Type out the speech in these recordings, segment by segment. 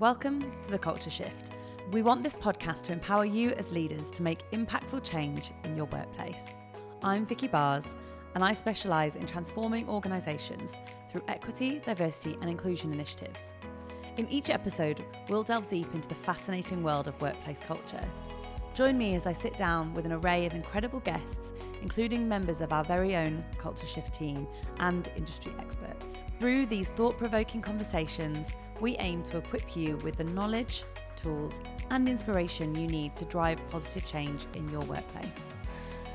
Welcome to The Culture Shift. We want this podcast to empower you as leaders to make impactful change in your workplace. I'm Vicki and I specialise in transforming organisations through equity, diversity and inclusion initiatives. In each episode, we'll delve deep into the fascinating world of workplace culture. Join me as I sit down with an array of incredible guests, including members of our very own Culture Shift team and industry experts. Through these thought-provoking conversations, we aim to equip you with the knowledge, tools, and inspiration you need to drive positive change in your workplace.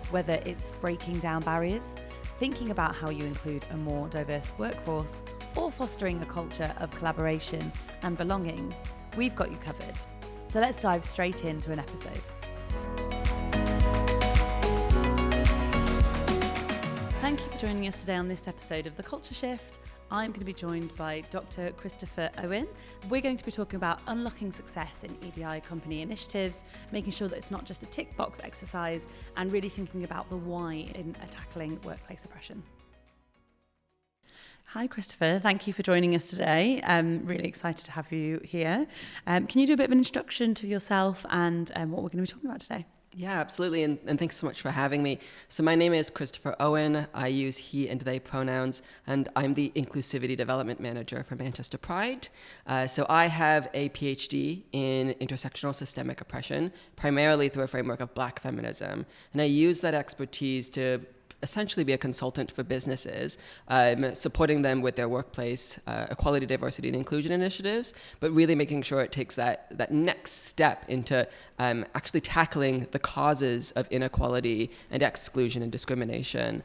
Whether it's breaking down barriers, thinking about how you include a more diverse workforce, or fostering a culture of collaboration and belonging, we've got you covered. So let's dive straight into an episode. Thank you for joining us today on this episode of The Culture Shift. I'm going to be joined by Dr. Christopher Owen. We're going to be talking about unlocking success in EDI company initiatives, making sure that it's not just a tick box exercise, and really thinking about the why in tackling workplace oppression. Hi, Christopher. Thank you for joining us today. I'm really excited to have you here. Can you do a bit of an introduction to yourself and what we're going to be talking about today? Yeah, absolutely. And thanks so much for having me. So my name is Christopher Owen. I use he and they pronouns, and I'm the Inclusivity Development Manager for Manchester Pride. So I have a PhD in intersectional systemic oppression, primarily through a framework of Black feminism. And I use that expertise to essentially be a consultant for businesses, supporting them with their workplace equality, diversity, and inclusion initiatives, but really making sure it takes that next step into actually tackling the causes of inequality and exclusion and discrimination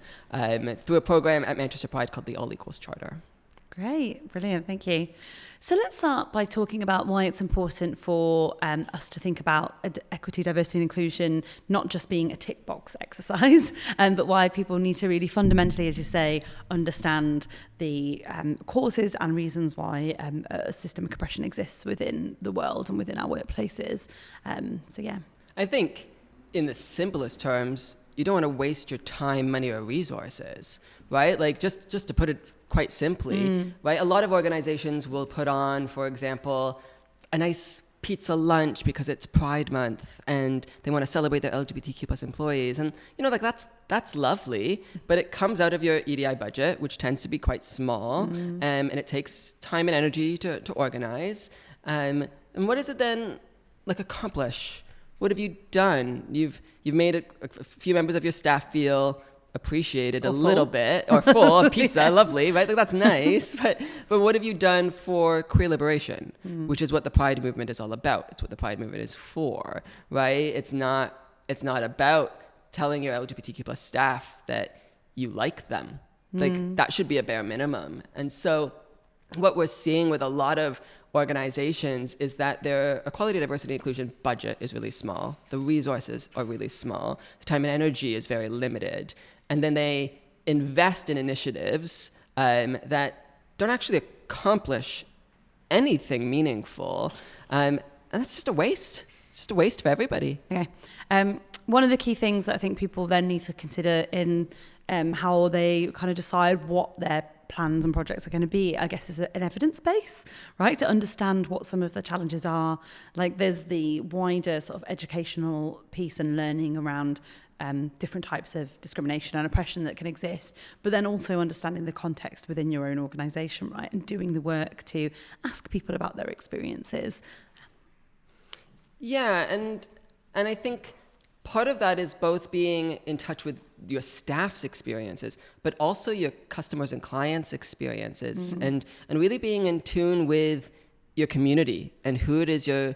through a program at Manchester Pride called the All Equals Charter. Great, brilliant, thank you. So let's start by talking about why it's important for us to think about equity, diversity and inclusion not just being a tick box exercise, but why people need to really fundamentally, as you say, understand the causes and reasons why a systemic oppression exists within the world and within our workplaces. I think in the simplest terms, you don't want to waste your time, money, or resources, right? Like just to put it quite simply, right? A lot of organizations will put on, for example, a nice pizza lunch because it's Pride Month and they want to celebrate their LGBTQ plus employees. And, like that's lovely, but it comes out of your EDI budget, which tends to be quite small, and it takes time and energy to organize. And what does it then accomplish? What have you done? You've made a few members of your staff feel appreciated a little bit, or full of pizza, lovely, right? That's nice. But what have you done for queer liberation, which is what the Pride movement is all about? It's what the Pride movement is for, right? It's not about telling your LGBTQ plus staff that you like them. That should be a bare minimum. And so what we're seeing with a lot of organizations is that their equality, diversity, and inclusion budget is really small. The resources are really small. The time and energy is very limited. And then they invest in initiatives that don't actually accomplish anything meaningful. And that's just a waste. It's just a waste for everybody. Okay. One of the key things that I think people then need to consider in how they kind of decide what their plans and projects are going to be, I guess, is an evidence base, right? To understand what some of the challenges are. Like there's the wider sort of educational piece and learning around different types of discrimination and oppression that can exist, but then also understanding the context within your own organisation, right? And doing the work to ask people about their experiences. Yeah, and I think part of that is both being in touch with your staff's experiences, but also your customers and clients' experiences, and really being in tune with your community and who it is you're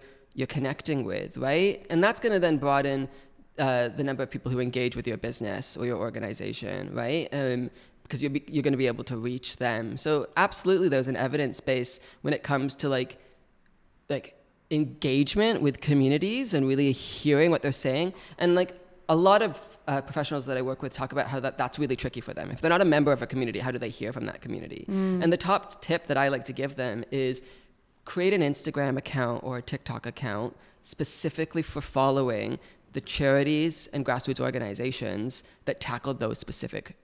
connecting with, right? And that's going to then broaden the number of people who engage with your business or your organization, right? Because you're going to be able to reach them. So absolutely, there's an evidence base when it comes to like engagement with communities and really hearing what they're saying. And a lot of professionals that I work with talk about how that's really tricky for them. If they're not a member of a community, how do they hear from that community? And the top tip that I like to give them is create an Instagram account or a TikTok account specifically for following the charities and grassroots organizations that tackle those specific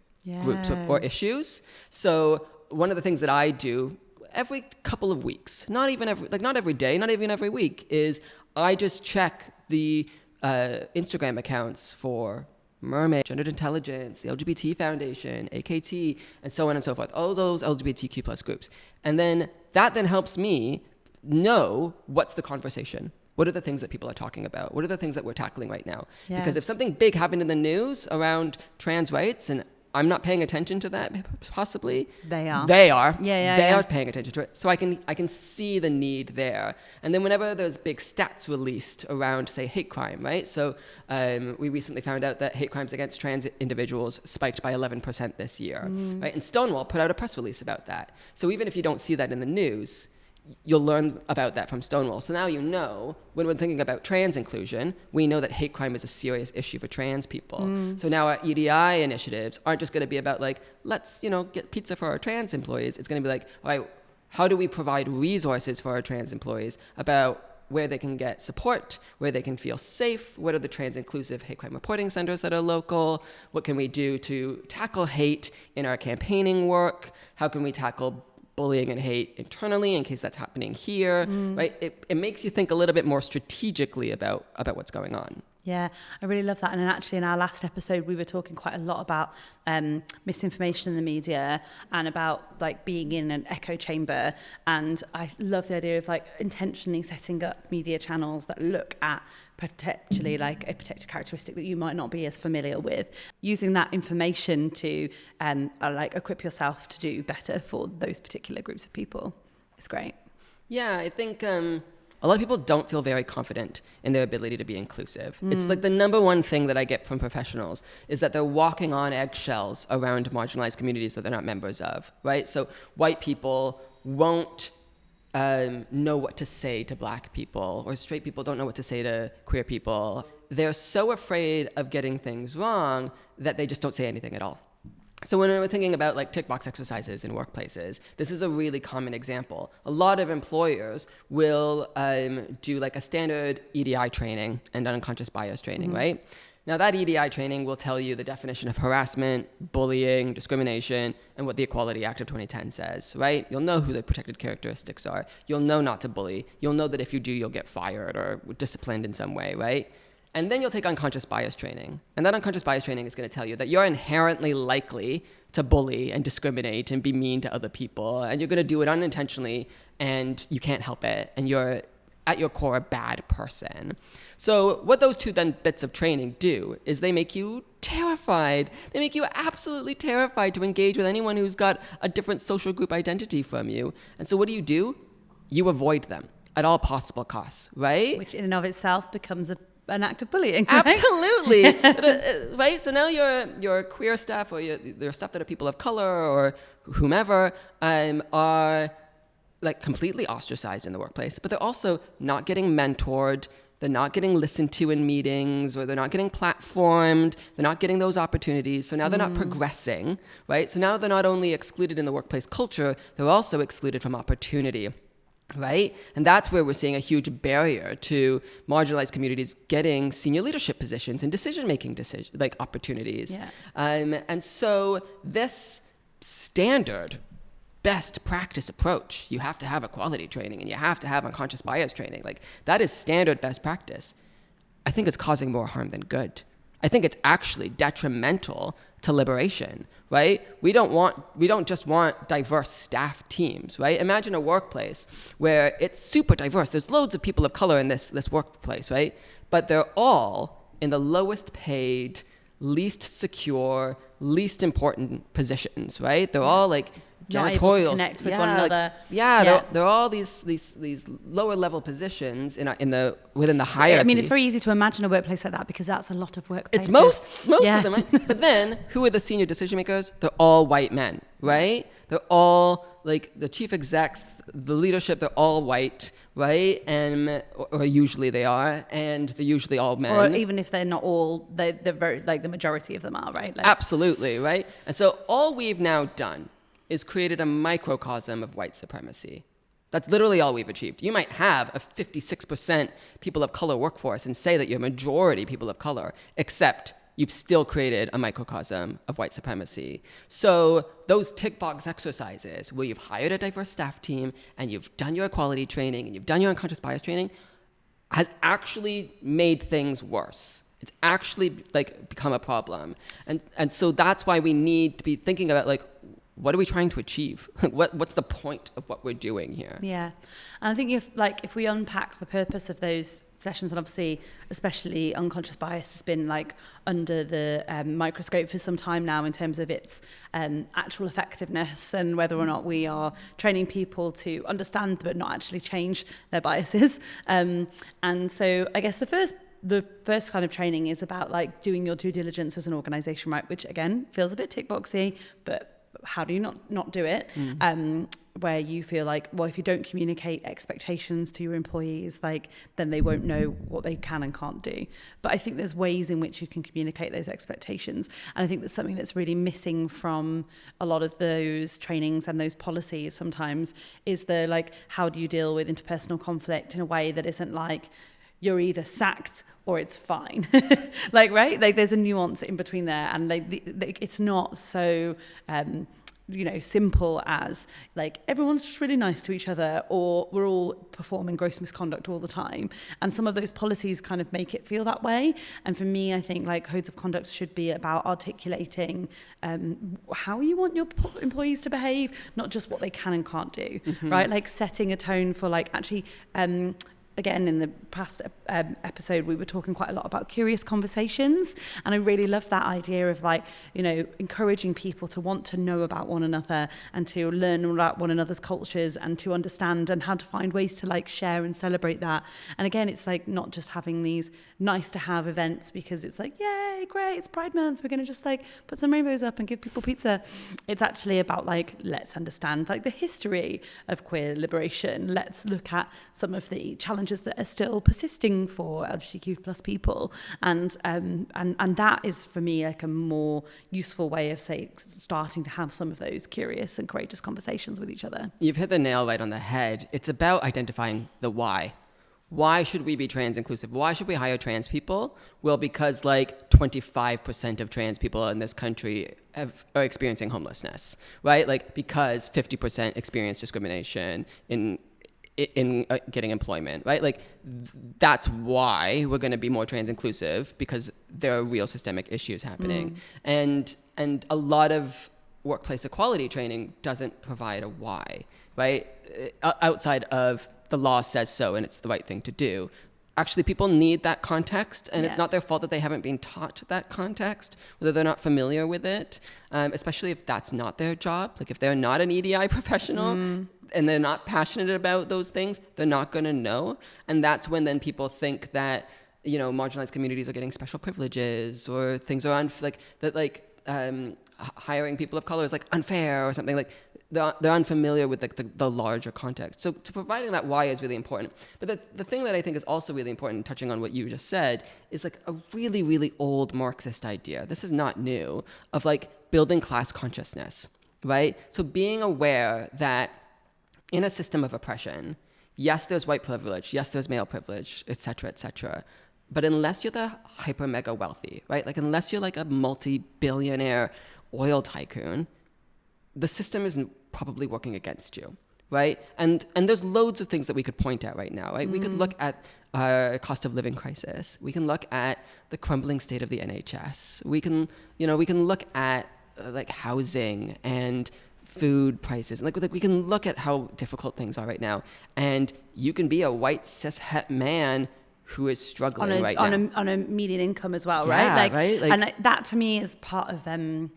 groups or issues. So one of the things that I do every couple of weeks, not every day, not even every week, is I just check the Instagram accounts for Mermaid, Gendered Intelligence, the LGBT Foundation, AKT, and so on and so forth, all those LGBTQ plus groups. And then that helps me know what's the conversation. What are the things that people are talking about? What are the things that we're tackling right now? Yeah. Because if something big happened in the news around trans rights and I'm not paying attention to that, possibly. They are. They are paying attention to it. So I can see the need there. And then whenever there's big stats released around, say, hate crime, right? So we recently found out that hate crimes against trans individuals spiked by 11% this year, right? And Stonewall put out a press release about that. So even if you don't see that in the news, you'll learn about that from Stonewall. So now you know, when we're thinking about trans inclusion, we know that hate crime is a serious issue for trans people. So now our EDI initiatives aren't just going to be about like, let's, get pizza for our trans employees. It's going to be like, all right, how do we provide resources for our trans employees about where they can get support, where they can feel safe, what are the trans inclusive hate crime reporting centers that are local, what can we do to tackle hate in our campaigning work, how can we tackle bullying and hate internally in case that's happening here, right? It makes you think a little bit more strategically about what's going on. Yeah, I really love that. And actually in our last episode, we were talking quite a lot about misinformation in the media and about like being in an echo chamber. And I love the idea of like intentionally setting up media channels that look at potentially like a protected characteristic that you might not be as familiar with, using that information to like equip yourself to do better for those particular groups of people. It's great. Yeah, I think a lot of people don't feel very confident in their ability to be inclusive. It's like the number one thing that I get from professionals is that they're walking on eggshells around marginalized communities that they're not members of, right? So white people won't know what to say to black people, or straight people don't know what to say to queer people. They're so afraid of getting things wrong that they just don't say anything at all. So when we're thinking about like tick-box exercises in workplaces, this is a really common example. A lot of employers will do like a standard EDI training and unconscious bias training, right? Now that EDI training will tell you the definition of harassment, bullying, discrimination, and what the Equality Act of 2010 says, right? You'll know who the protected characteristics are. You'll know not to bully. You'll know that if you do, you'll get fired or disciplined in some way, right? And then you'll take unconscious bias training. And that unconscious bias training is going to tell you that you're inherently likely to bully and discriminate and be mean to other people. And you're going to do it unintentionally and you can't help it. And you're at your core a bad person. So what those two then bits of training do is they make you terrified. They make you absolutely terrified to engage with anyone who's got a different social group identity from you. And so what do? You avoid them at all possible costs, right? Which in and of itself becomes an act of bullying. Right? Absolutely. Right? So now your queer staff or your staff that are people of color or whomever are like completely ostracized in the workplace, but they're also not getting mentored. They're not getting listened to in meetings, or they're not getting platformed. They're not getting those opportunities. So now they're not progressing, right? So now they're not only excluded in the workplace culture, they're also excluded from opportunity. Right? And that's where we're seeing a huge barrier to marginalized communities getting senior leadership positions and decision-making opportunities. Yeah. And so this standard best practice approach, you have to have equality training and you have to have unconscious bias training. Like that is standard best practice. I think it's causing more harm than good. I think it's actually detrimental to liberation, right? We don't just want diverse staff teams, right? Imagine a workplace where it's super diverse. There's loads of people of color in this workplace, right? But they're all in the lowest paid, least secure, least important positions, right? They're all like janitorials, connect with one another. They're all these lower level positions within the hierarchy. I mean, it's very easy to imagine a workplace like that because that's a lot of workplaces. It's most of them, right? But then, who are the senior decision makers? They're all white men, right? They're all like the chief execs, the leadership. They're all white, right? Or usually they are, and they're usually all men. Or even if they're not all, they're very like the majority of them are, right? Like, absolutely, right? And so all we've now done is created a microcosm of white supremacy. That's literally all we've achieved. You might have a 56% people of color workforce and say that you're majority people of color, except you've still created a microcosm of white supremacy. So those tick box exercises where you've hired a diverse staff team and you've done your equality training and you've done your unconscious bias training has actually made things worse. It's actually like become a problem. And so that's why we need to be thinking about like, what are we trying to achieve? What's the point of what we're doing here? Yeah. And I think if we unpack the purpose of those sessions, and obviously especially unconscious bias has been like under the microscope for some time now in terms of its actual effectiveness and whether or not we are training people to understand but not actually change their biases. And so I guess the first kind of training is about like doing your due diligence as an organization, right? Which again feels a bit tick boxy, but how do you not do it? Where you feel like, well, if you don't communicate expectations to your employees, like then they won't know what they can and can't do. But I think there's ways in which you can communicate those expectations. And I think that's something that's really missing from a lot of those trainings and those policies sometimes is the like, how do you deal with interpersonal conflict in a way that isn't like, you're either sacked or it's fine. Like, right? Like there's a nuance in between there. And like it's not so, simple as like everyone's just really nice to each other or we're all performing gross misconduct all the time. And some of those policies kind of make it feel that way. And for me, I think like codes of conduct should be about articulating how you want your employees to behave, not just what they can and can't do, right? Like setting a tone for like actually... Again, in the past episode, we were talking quite a lot about curious conversations. And I really love that idea of like, encouraging people to want to know about one another and to learn about one another's cultures and to understand and how to find ways to like share and celebrate that. And again, it's like not just having these nice to have events because it's like, yay, great, it's Pride Month. We're going to just like put some rainbows up and give people pizza. It's actually about like, let's understand like the history of queer liberation. Let's look at some of the challenges that are still persisting for LGBTQ plus people, and that is for me like a more useful way of starting to have some of those curious and courageous conversations with each other. You've hit the nail right on the head. It's about identifying the why. Why should we be trans inclusive? Why should we hire trans people? Well, because like 25% of trans people in this country are experiencing homelessness, right? Like because 50% experience discrimination in getting employment, right? Like that's why we're going to be more trans inclusive, because there are real systemic issues happening. And a lot of workplace equality training doesn't provide a why, right? Outside of the law says so and it's the right thing to do. Actually, people need that context, and it's not their fault that they haven't been taught that context, whether they're not familiar with it, especially if that's not their job. Like if they're not an EDI professional and they're not passionate about those things, they're not going to know. And that's when then people think that, marginalized communities are getting special privileges or things are hiring people of color is like unfair or something. Like they're unfamiliar with the larger context. So to providing that why is really important. But the thing that I think is also really important, touching on what you just said, is like a really, really old Marxist idea. This is not new, of like building class consciousness, right? So being aware that in a system of oppression, yes, there's white privilege, yes, there's male privilege, et cetera, but unless you're the hyper mega wealthy, right? Like unless you're like a multi-billionaire oil tycoon, the system isn't probably working against you, right? And there's loads of things that we could point at right now, right? We could look at cost of living crisis. We can look at the crumbling state of the NHS. We can look at like housing and food prices. Like we can look at how difficult things are right now. And you can be a white cis het man who is struggling now. On a median income as well, yeah, right? Right? And that to me is part of the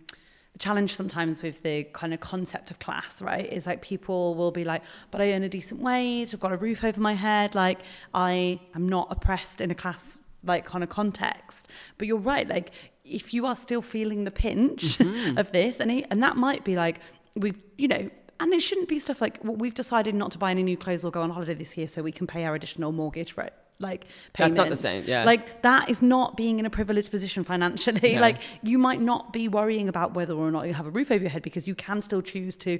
challenge sometimes with the kind of concept of class, right? Is like people will be like, but I earn a decent wage, I've got a roof over my head, like I am not oppressed in a class like kind of context. But you're right, like if you are still feeling the pinch of this, and that might be like, and it shouldn't be stuff like, well, we've decided not to buy any new clothes or go on holiday this year so we can pay our additional mortgage, right? like payments. That's not the same, yeah. Like that is not being in a privileged position financially. Yeah. Like you might not be worrying about whether or not you have a roof over your head, because you can still choose to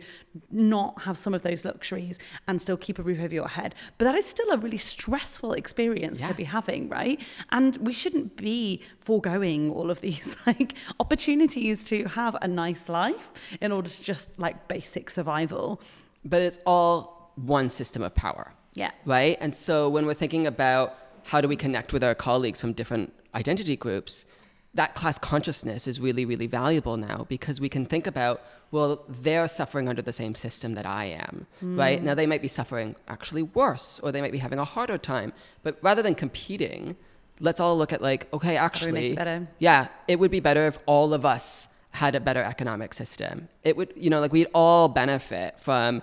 not have some of those luxuries and still keep a roof over your head. But that is still a really stressful experience to be having, right? And we shouldn't be foregoing all of these like opportunities to have a nice life in order to just like basic survival. But it's all one system of power. Yeah. Right? And so when we're thinking about how do we connect with our colleagues from different identity groups, that class consciousness is really, really valuable now, because we can think about, well, they're suffering under the same system that I am, right? Now they might be suffering actually worse, or they might be having a harder time. But rather than competing, let's all look at like, okay, actually, yeah, it would be better if all of us had a better economic system. It would, like we'd all benefit from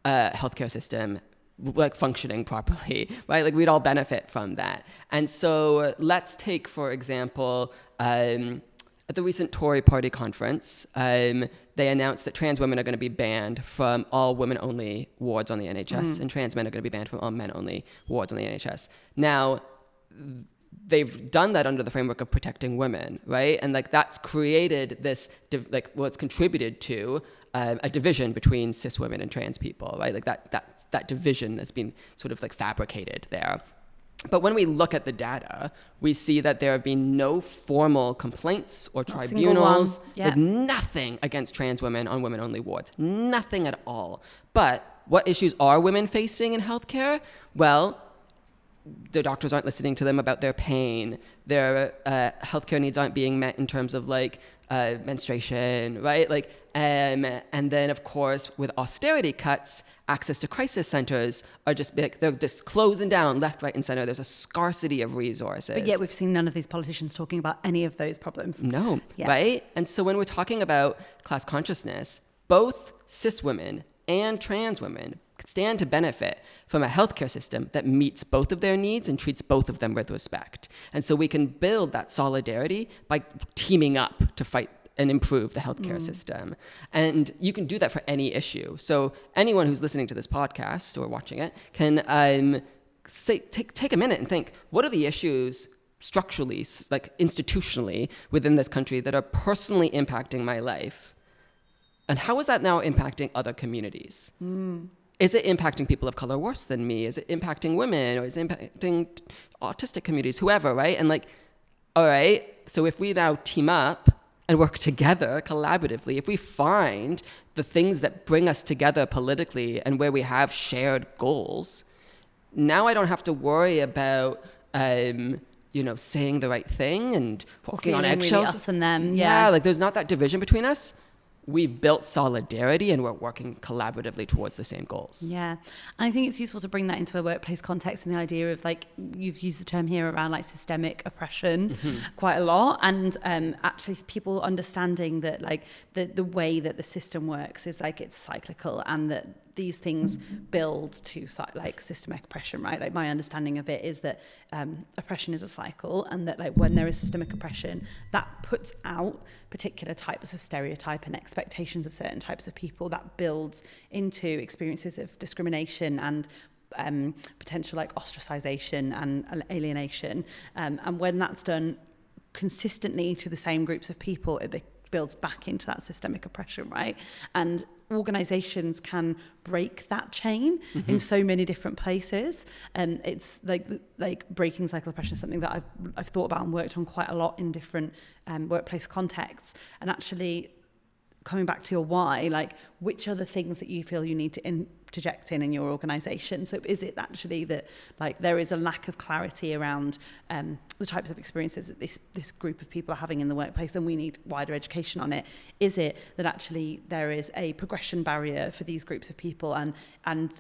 a healthcare system like functioning properly, right? Like we'd all benefit from that. And so let's take, for example, at the recent Tory party conference, they announced that trans women are going to be banned from all women-only wards on the NHS, and trans men are going to be banned from all men-only wards on the NHS. Now, they've done that under the framework of protecting women, right? And like that's created this, it's contributed to a division between cis women and trans people, right? Like that division has been sort of like fabricated there. But when we look at the data, we see that there have been no formal complaints or tribunals. Like nothing against trans women on women-only wards. Nothing at all. But what issues are women facing in healthcare? Well, their doctors aren't listening to them about their pain. Their healthcare needs aren't being met in terms of like menstruation, right? Like, and then of course with austerity cuts, access to crisis centers are just like, they're just closing down left, right, and center. There's a scarcity of resources. But yet we've seen none of these politicians talking about any of those problems. No, right? And so when we're talking about class consciousness, both cis women and trans women stand to benefit from a healthcare system that meets both of their needs and treats both of them with respect. And so we can build that solidarity by teaming up to fight and improve the healthcare system. And you can do that for any issue. So anyone who's listening to this podcast or watching it can take a minute and think, what are the issues structurally, like institutionally within this country that are personally impacting my life? And how is that now impacting other communities? Is it impacting people of color worse than me? Is it impacting women, or is it impacting autistic communities, whoever, right? And like, all right, so if we now team up and work together collaboratively, if we find the things that bring us together politically and where we have shared goals, now I don't have to worry about, saying the right thing and walking on eggshells. Really us and them. Yeah, like there's not that division between us. We've built solidarity and we're working collaboratively towards the same goals. Yeah. And I think it's useful to bring that into a workplace context, and the idea of like, you've used the term here around like systemic oppression quite a lot. And actually people understanding that like the way that the system works is like it's cyclical, and that these things build to like systemic oppression, right? Like my understanding of it is that oppression is a cycle, and that like when there is systemic oppression, that puts out particular types of stereotype and expectations of certain types of people, that builds into experiences of discrimination and potential like ostracization and alienation. And when that's done consistently to the same groups of people, it builds back into that systemic oppression, right? And organizations can break that chain in so many different places. And it's like breaking cycle oppression is something that I've thought about and worked on quite a lot in different workplace contexts. And actually coming back to your why, like which are the things that you feel you need to interject in your organization? So is it actually that like there is a lack of clarity around the types of experiences that this group of people are having in the workplace, and we need wider education on it? Is it that actually there is a progression barrier for these groups of people, and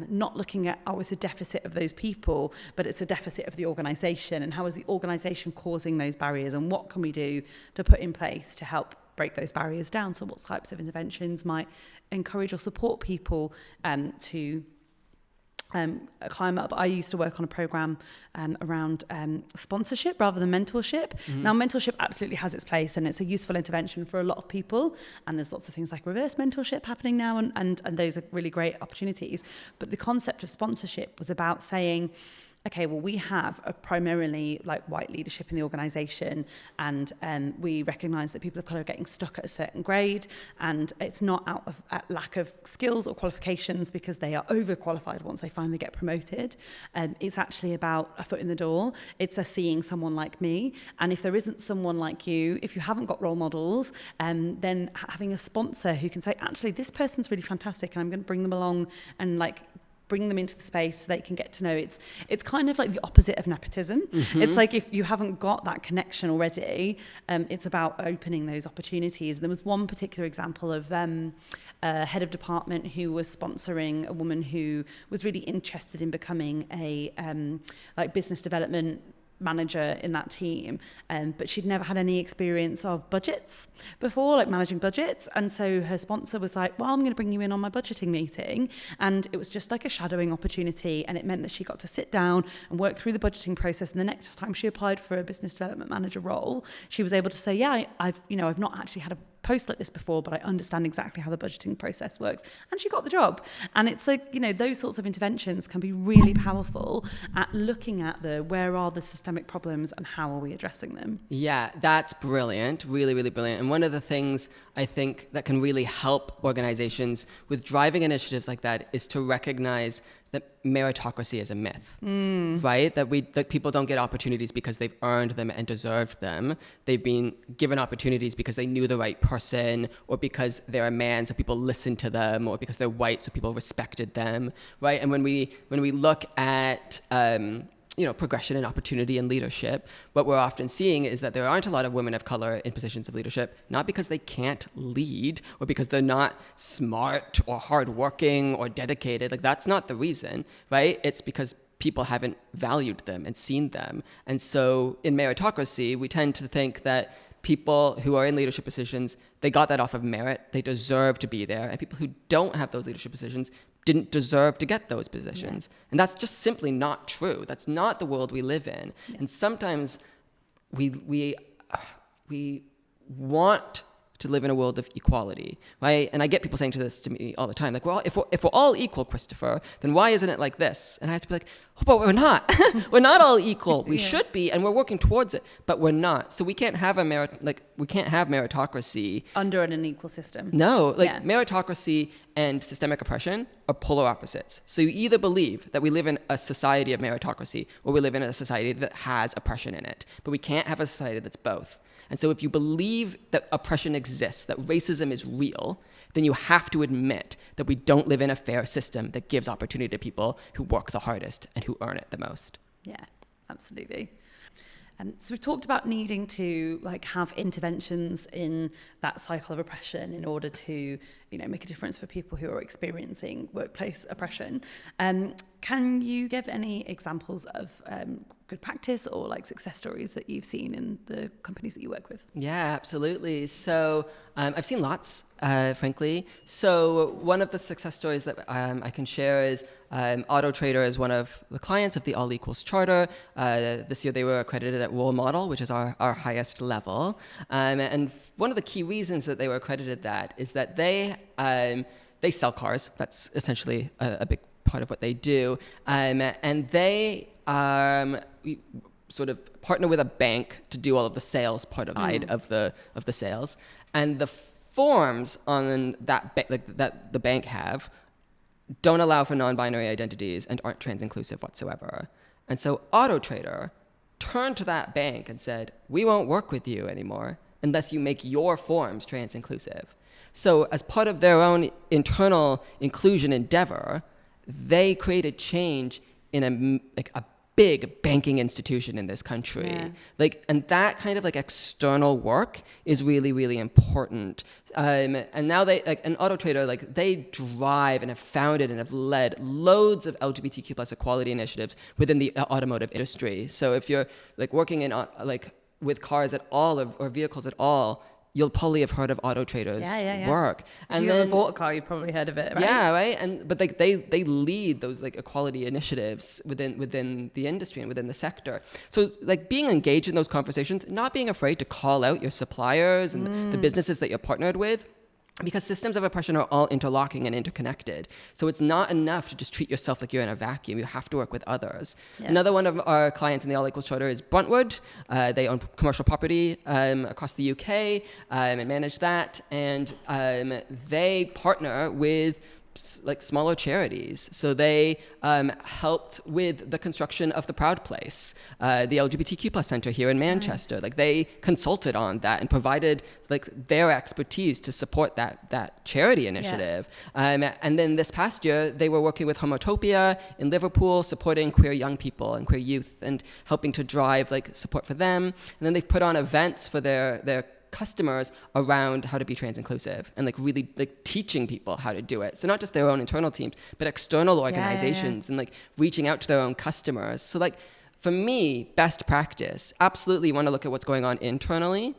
not looking at, it's a deficit of those people, but it's a deficit of the organization, and how is the organization causing those barriers, and what can we do to put in place to help break those barriers down? So what types of interventions might encourage or support people to climb up? I used to work on a program around sponsorship rather than mentorship. Now, mentorship absolutely has its place, and it's a useful intervention for a lot of people, and there's lots of things like reverse mentorship happening now, and those are really great opportunities. But the concept of sponsorship was about saying, okay, well, we have a primarily like white leadership in the organisation, and we recognise that people of colour are getting stuck at a certain grade, and it's not out of lack of skills or qualifications because they are overqualified once they finally get promoted. It's actually about a foot in the door. It's seeing someone like me, and if there isn't someone like you, if you haven't got role models, then having a sponsor who can say, actually, this person's really fantastic, and I'm going to bring them along and like bring them into the space so they can get to know. It's kind of like the opposite of nepotism. Mm-hmm. It's like if you haven't got that connection already, it's about opening those opportunities. There was one particular example of a head of department who was sponsoring a woman who was really interested in becoming a like business development manager in that team, but she'd never had any experience of budgets before, like managing budgets, and so her sponsor was like, well, I'm going to bring you in on my budgeting meeting, and it was just like a shadowing opportunity, and it meant that she got to sit down and work through the budgeting process, and the next time she applied for a business development manager role, she was able to say, yeah, I've not actually had a post like this before, but I understand exactly how the budgeting process works, and she got the job. And it's like, those sorts of interventions can be really powerful at looking at where are the systemic problems and how are we addressing them. Yeah, that's brilliant, really, really brilliant. And one of the things I think that can really help organizations with driving initiatives like that is to recognize that meritocracy is a myth, right? That people don't get opportunities because they've earned them and deserved them. They've been given opportunities because they knew the right person, or because they're a man, so people listened to them, or because they're white, so people respected them, right? And when we look at progression and opportunity and leadership, what we're often seeing is that there aren't a lot of women of color in positions of leadership, not because they can't lead or because they're not smart or hardworking or dedicated. Like, that's not the reason, right? It's because people haven't valued them and seen them. And so in meritocracy, we tend to think that people who are in leadership positions, they got that off of merit, they deserve to be there. And people who don't have those leadership positions didn't deserve to get those positions. Yeah. And that's just simply not true. That's not the world we live in. Yeah. And sometimes we want to live in a world of equality, right? And I get people saying to me all the time, like, well, if we're all equal, Christopher, then why isn't it like this? And I have to be like, oh, but we're not. We're not all equal. We should be, and we're working towards it, but we're not. So we can't have meritocracy under an unequal system. No, meritocracy and systemic oppression are polar opposites. So you either believe that we live in a society of meritocracy, or we live in a society that has oppression in it. But we can't have a society that's both. And so if you believe that oppression exists, that racism is real, then you have to admit that we don't live in a fair system that gives opportunity to people who work the hardest and who earn it the most. Yeah, absolutely. So we've talked about needing to have interventions in that cycle of oppression in order to, make a difference for people who are experiencing workplace oppression. Can you give any examples of good practice or success stories that you've seen in the companies that you work with? Yeah, absolutely. So I've seen lots, frankly. So one of the success stories that I can share is Auto Trader is one of the clients of the All Equals Charter. This year they were accredited at Role Model, which is our highest level. And one of the key reasons that they were accredited that is that they sell cars. That's essentially a big part of what they do. And they sort of partner with a bank to do all of the sales part of the sales. And the forms on that that the bank have don't allow for non-binary identities and aren't trans-inclusive whatsoever. And so Auto Trader turned to that bank and said, we won't work with you anymore unless you make your forms trans-inclusive. So as part of their own internal inclusion endeavor, they created change in a big banking institution in this country. Yeah. And that kind of external work is really, really important. And now and Auto Trader, they drive and have founded and have led loads of LGBTQ plus equality initiatives within the automotive industry. So if you're working in with cars at all or vehicles at all, you'll probably have heard of Auto Trader's work. And if you ever bought a car, you've probably heard of it, right? Yeah, right. But they lead those equality initiatives within the industry and within the sector. So being engaged in those conversations, not being afraid to call out your suppliers and the businesses that you're partnered with, because systems of oppression are all interlocking and interconnected. So it's not enough to just treat yourself like you're in a vacuum. You have to work with others. Yeah. Another one of our clients in the All Equals Charter is Bruntwood. They own commercial property across the UK and manage that. And they partner with like smaller charities. So they helped with the construction of the Proud Place, the LGBTQ plus center here in Manchester. Nice. Like they consulted on that and provided like their expertise to support that charity initiative. Yeah. And then this past year, they were working with Homotopia in Liverpool, supporting queer young people and queer youth and helping to drive like support for them. And then they've put on events for their customers around how to be trans inclusive and like really like teaching people how to do it. So not just their own internal teams, but external organizations and like reaching out to their own customers. So like for me, best practice, absolutely you want to look at what's going on internally,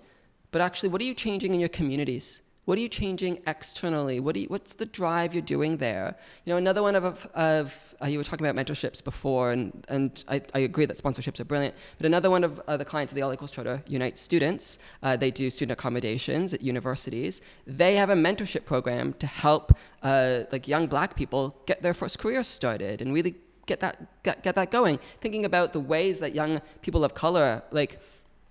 but actually what are you changing in your communities? What are you changing externally? What's the drive you're doing there? You know, another one of you were talking about mentorships before, and I agree that sponsorships are brilliant. But another one of the clients of the All Equals Charter, Unite Students, they do student accommodations at universities. They have a mentorship program to help like young Black people get their first career started and really get that going. Thinking about the ways that young people of color like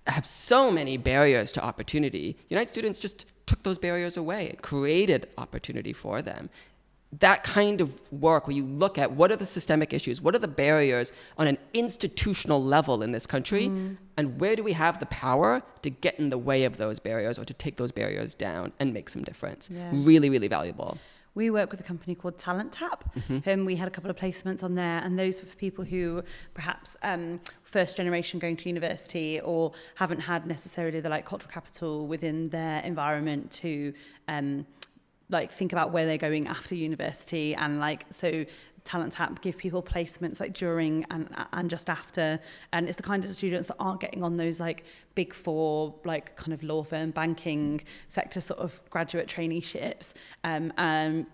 have so many barriers to opportunity. Unite Students just took those barriers away and created opportunity for them. That kind of work where you look at what are the systemic issues, what are the barriers on an institutional level in this country, and where do we have the power to get in the way of those barriers or to take those barriers down and make some difference. Yeah. Really, really valuable. We work with a company called Talent Tap, and we had a couple of placements on there, and those were for people who perhaps first generation going to university or haven't had necessarily the like cultural capital within their environment to like think about where they're going after university. And like so Talent Tap give people placements like during and just after, and it's the kind of students that aren't getting on those like big four like kind of law firm banking sector sort of graduate traineeships,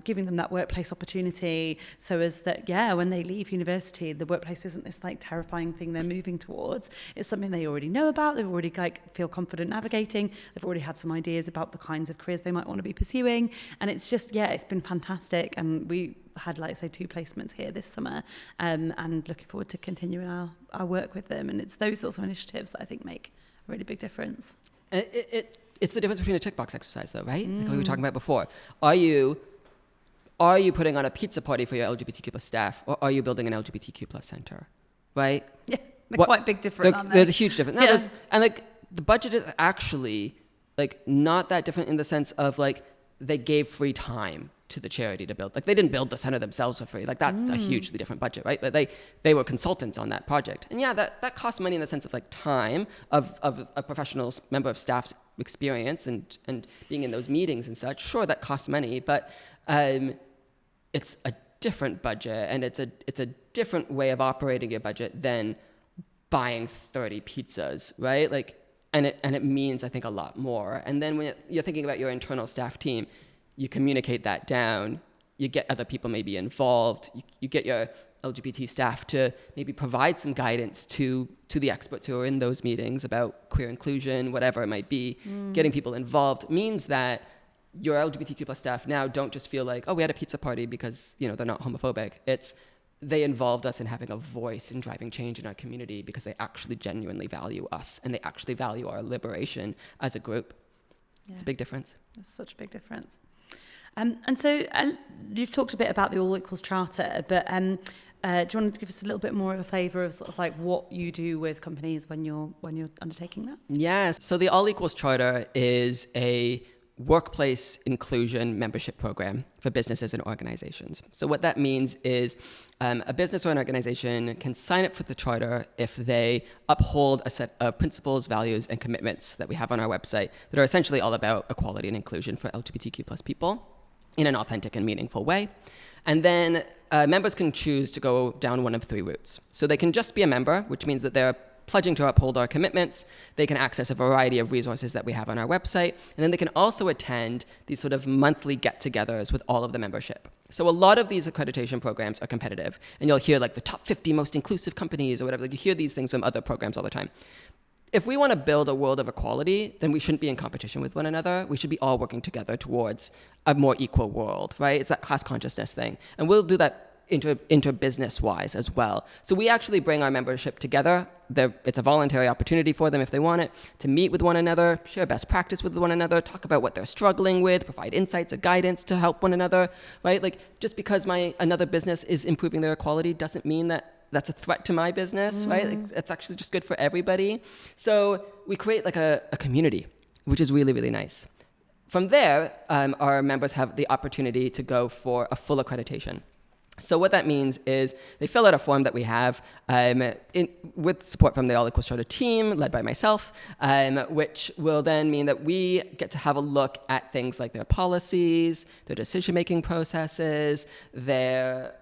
giving them that workplace opportunity so as that when they leave university the workplace isn't this like terrifying thing they're moving towards. It's something they already know about, they've already like feel confident navigating, they've already had some ideas about the kinds of careers they might want to be pursuing, and it's just it's been fantastic. And we had like say 2 placements here this summer, and looking forward to continuing our work with them. And it's those sorts of initiatives that I think make a really big difference. It's the difference between a tick-box exercise though, right? Like we were talking about before. Are you putting on a pizza party for your LGBTQ plus staff, or are you building an LGBTQ plus center, right? Yeah, they're quite big difference, aren't they? There's a huge difference. And like the budget is actually like not that different in the sense of like they gave free time to the charity to build. Like they didn't build the center themselves for free. Like that's a hugely different budget, right? But they were consultants on that project. And that costs money in the sense of like time of a professional member of staff's experience and being in those meetings and such. Sure, that costs money, but it's a different budget, and it's a different way of operating your budget than buying 30 pizzas, right? Like, and it means I think a lot more. And then when you're thinking about your internal staff team, you communicate that down, you get other people maybe involved, you get your LGBT staff to maybe provide some guidance to the experts who are in those meetings about queer inclusion, whatever it might be. Getting people involved means that your LGBTQ plus staff now don't just feel like, oh, we had a pizza party because, they're not homophobic. It's they involved us in having a voice in driving change in our community because they actually genuinely value us and they actually value our liberation as a group. It's a big difference. It's such a big difference. And so you've talked a bit about the All Equals Charter, but do you want to give us a little bit more of a flavour of sort of like what you do with companies when you're undertaking that? Yes. So the All Equals Charter is a workplace inclusion membership program for businesses and organizations. So what that means is a business or an organization can sign up for the charter if they uphold a set of principles, values, and commitments that we have on our website that are essentially all about equality and inclusion for LGBTQ plus people in an authentic and meaningful way. And then members can choose to go down one of 3 routes. So they can just be a member, which means that they're pledging to uphold our commitments. They can access a variety of resources that we have on our website. And then they can also attend these sort of monthly get-togethers with all of the membership. So a lot of these accreditation programs are competitive. And you'll hear like the top 50 most inclusive companies or whatever. Like you hear these things from other programs all the time. if we want to build a world of equality, then we shouldn't be in competition with one another. We should be all working together towards a more equal world, right? It's that class consciousness thing. And we'll do that inter-business wise as well. So we actually bring our membership together. It's a voluntary opportunity for them if they want it to meet with one another, share best practice with one another, talk about what they're struggling with, provide insights or guidance to help one another, right? Like just because another business is improving their equality doesn't mean that that's a threat to my business, right? Like, it's actually just good for everybody. So we create like a community, which is really, really nice. From there, our members have the opportunity to go for a full accreditation. So what that means is they fill out a form that we have with support from the All Equals Charter team, led by myself, which will then mean that we get to have a look at things like their policies, their decision-making processes, their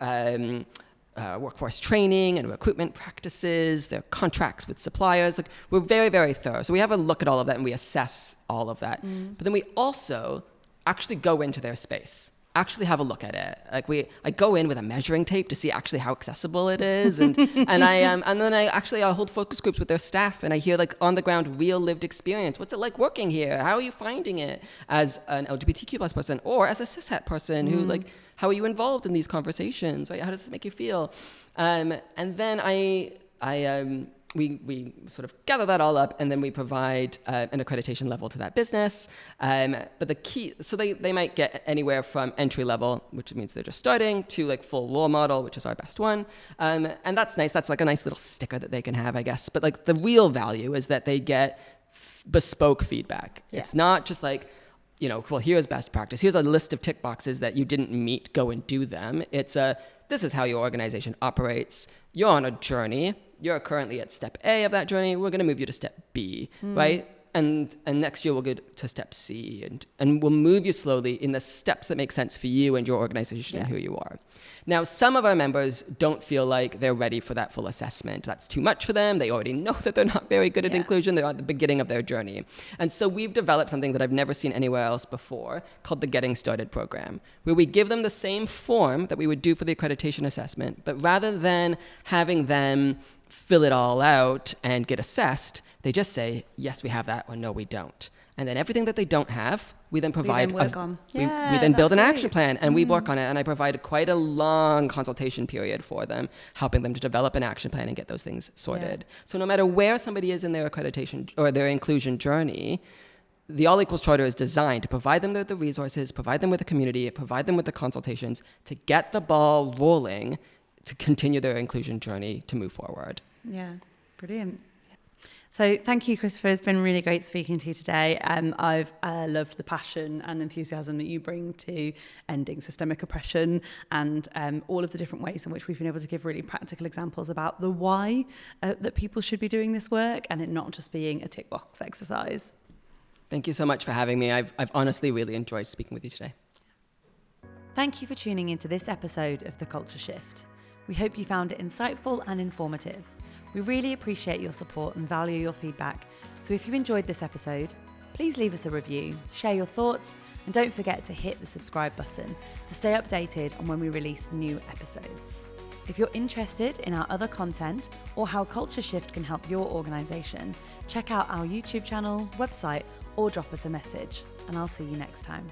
workforce training and recruitment practices, their contracts with suppliers. Like, we're very, very thorough. So we have a look at all of that and we assess all of that. But then we also actually go into their space, actually have a look at it. Like I go in with a measuring tape to see actually how accessible it is, and then I hold focus groups with their staff, and I hear like on the ground real lived experience. What's it like working here? How are you finding it as an LGBTQ plus person or as a cishet person who like, how are you involved in these conversations? Right? How does this make you feel? And then we sort of gather that all up, and then we provide an accreditation level to that business. But the key, so they might get anywhere from entry level, which means they're just starting, to like full role model, which is our best one. And that's nice. That's like a nice little sticker that they can have, I guess. But like the real value is that they get bespoke feedback. Yeah. It's not just like, well, here's best practice. Here's a list of tick boxes that you didn't meet. Go and do them. It's this is how your organization operates. You're on a journey. You're currently at step A of that journey. We're going to move you to step B, right? And next year we'll go to step C, and we'll move you slowly in the steps that make sense for you and your organization and who you are. Now, some of our members don't feel like they're ready for that full assessment. That's too much for them. They already know that they're not very good at inclusion. They're at the beginning of their journey. And so we've developed something that I've never seen anywhere else before called the Getting Started program, where we give them the same form that we would do for the accreditation assessment, but rather than having them fill it all out and get assessed, they just say, yes, we have that, or no, we don't. And then everything that they don't have, we then provide, we then build an action plan, and we work on it. And I provide quite a long consultation period for them, helping them to develop an action plan and get those things sorted. Yeah. So no matter where somebody is in their accreditation or their inclusion journey, the All Equals Charter is designed to provide them with the resources, provide them with the community, provide them with the consultations to get the ball rolling to continue their inclusion journey to move forward. Yeah, brilliant. So thank you, Christopher. It's been really great speaking to you today. I've loved the passion and enthusiasm that you bring to ending systemic oppression, and all of the different ways in which we've been able to give really practical examples about the why that people should be doing this work, and it not just being a tick box exercise. Thank you so much for having me. I've honestly really enjoyed speaking with you today. Thank you for tuning into this episode of The Culture Shift. We hope you found it insightful and informative. We really appreciate your support and value your feedback. So if you enjoyed this episode, please leave us a review, share your thoughts, and don't forget to hit the subscribe button to stay updated on when we release new episodes. If you're interested in our other content or how Culture Shift can help your organisation, check out our YouTube channel, website, or drop us a message, and I'll see you next time.